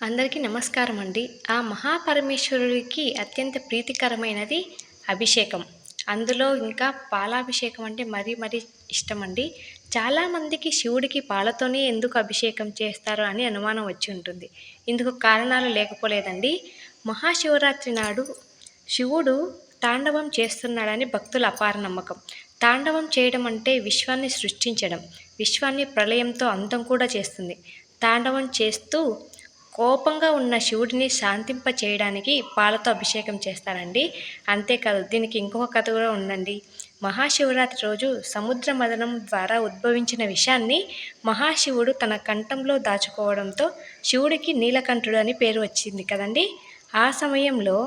అందరికీ నమస్కారం అండి. ఆ మహాపరమేశ్వరుడికి అత్యంత ప్రీతికరమైనది అభిషేకం. అందులో ఇంకా పాలాభిషేకం అంటే మరీ మరీ ఇష్టమండి. చాలామందికి శివుడికి పాలతోనే ఎందుకు అభిషేకం చేస్తారు అని అనుమానం వచ్చి ఉంటుంది. ఇందుకు కారణాలు లేకపోలేదండి. మహాశివరాత్రి నాడు శివుడు తాండవం చేస్తున్నాడని భక్తుల అపార నమ్మకం. తాండవం చేయడం అంటే విశ్వాన్ని సృష్టించడం. విశ్వాన్ని ప్రళయంతో అంతం కూడా చేస్తుంది. తాండవం చేస్తూ కోపంగా ఉన్న శివుడిని శాంతింప చేయడానికి పాలతో అభిషేకం చేస్తారండి. అంతేకాదు దీనికి ఇంకొక కథ కూడా ఉందండి. మహాశివరాత్రి రోజు సముద్ర మదనం ద్వారా ఉద్భవించిన విషాన్ని మహాశివుడు తన కంఠంలో దాచుకోవడంతో శివుడికి నీలకంఠుడు అని పేరు వచ్చింది కదండి. ఆ సమయంలో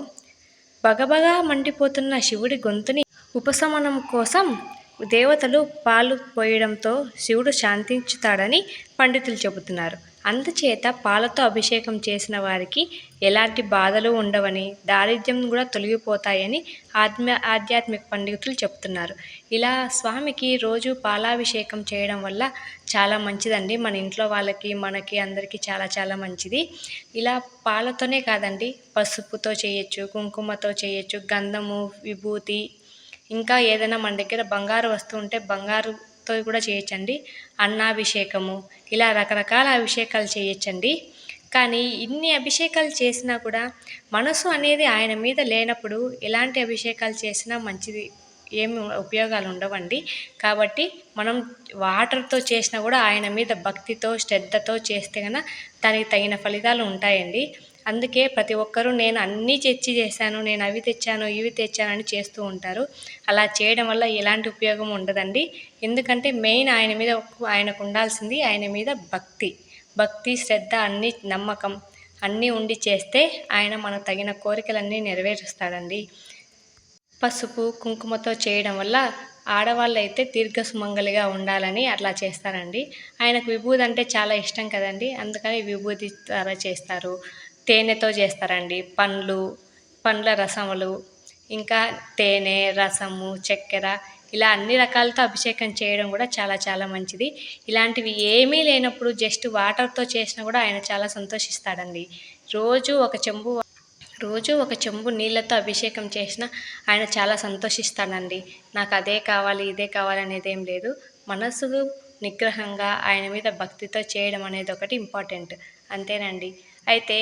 బగబగా మండిపోతున్న శివుడి గొంతుని ఉపశమనం కోసం దేవతలు పాలు పోయడంతో శివుడు శాంతించుతాడని పండితులు చెబుతున్నారు. అందుచేత పాలతో అభిషేకం చేసిన వారికి ఎలాంటి బాధలు ఉండవని, దారిద్ర్యం కూడా తొలగిపోతాయని ఆధ్యాత్మిక పండితులు చెప్తున్నారు. ఇలా స్వామికి రోజు పాలాభిషేకం చేయడం వల్ల చాలా మంచిదండి. మన ఇంట్లో వాళ్ళకి, మనకి అందరికీ చాలా చాలా మంచిది. ఇలా పాలతోనే కాదండి, పసుపుతో చేయొచ్చు, కుంకుమతో చేయొచ్చు, గంధము, విభూతి, ఇంకా ఏదైనా మన దగ్గర బంగారు వస్తువు ఉంటే బంగారుతో కూడా చేయొచ్చండి. అన్నాభిషేకము, ఇలా రకరకాల అభిషేకాలు చేయొచ్చండి. కానీ ఇన్ని అభిషేకాలు చేసినా కూడా మనసు అనేది ఆయన మీద లేనప్పుడు ఎలాంటి అభిషేకాలు చేసినా మంచిది ఏమి ఉపయోగాలు ఉండవండి. కాబట్టి మనం వాటర్తో చేసినా కూడా ఆయన మీద భక్తితో, శ్రద్ధతో చేస్తే కనుక దానికి తగిన ఫలితాలు ఉంటాయండి. అందుకే ప్రతి ఒక్కరూ నేను అన్నీ చేశాను, నేను అవి తెచ్చాను, ఇవి తెచ్చాను అని చేస్తూ ఉంటారు. అలా చేయడం వల్ల ఎలాంటి ఉపయోగం ఉండదండి. ఎందుకంటే మెయిన్ ఆయన మీద ఆయనకు ఉండాల్సింది ఆయన మీద భక్తి, శ్రద్ధ, అన్నీ నమ్మకం అన్నీ ఉండి చేస్తే ఆయన మనకు తగిన కోరికలన్నీ నెరవేరుస్తాడండి. పసుపు, కుంకుమతో చేయడం వల్ల ఆడవాళ్ళు అయితే దీర్ఘ సుమంగలిగా ఉండాలని అట్లా చేస్తారండి. ఆయనకు విభూది అంటే చాలా ఇష్టం కదండి. అందుకని విభూది ద్వారా చేస్తారు. తేనెతో చేస్తారండి. పండ్ల రసములు, ఇంకా తేనె, రసము, చక్కెర, ఇలా అన్ని రకాలతో అభిషేకం చేయడం కూడా చాలా చాలా మంచిది. ఇలాంటివి ఏమీ లేనప్పుడు జస్ట్ వాటర్తో చేసినా కూడా ఆయన చాలా సంతోషిస్తాడండి. రోజు ఒక చెంబు నీళ్ళతో అభిషేకం చేసిన ఆయన చాలా సంతోషిస్తాడండి. నాకు అదే కావాలి, ఇదే కావాలి అనేది ఏం లేదు. మనసుకు నిగ్రహంగా ఆయన మీద భక్తితో చేయడం అనేది ఒకటి ఇంపార్టెంట్. అంతేనండి. అయితే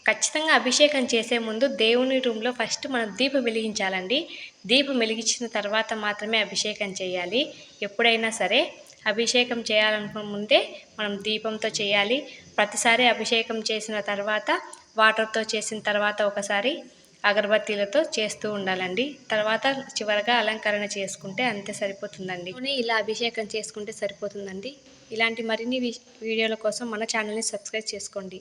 ఖచ్చితంగా అభిషేకం చేసే ముందు దేవుని రూమ్లో ఫస్ట్ మనం దీపం వెలిగించాలండి. దీపం వెలిగించిన తర్వాత మాత్రమే అభిషేకం చేయాలి. ఎప్పుడైనా సరే అభిషేకం చేయాలనుకున్న ముందే మనం దీపంతో చేయాలి. ప్రతిసారి అభిషేకం చేసిన తర్వాత, వాటర్తో చేసిన తర్వాత ఒకసారి అగరబత్తీలతో చేస్తూ ఉండాలండి. తర్వాత చివరగా అలంకరణ చేసుకుంటే అంతే సరిపోతుందండి. ఇలా అభిషేకం చేసుకుంటే సరిపోతుందండి. ఇలాంటి మరిన్ని వీడియోల కోసం మన ఛానల్ని సబ్స్క్రైబ్ చేసుకోండి.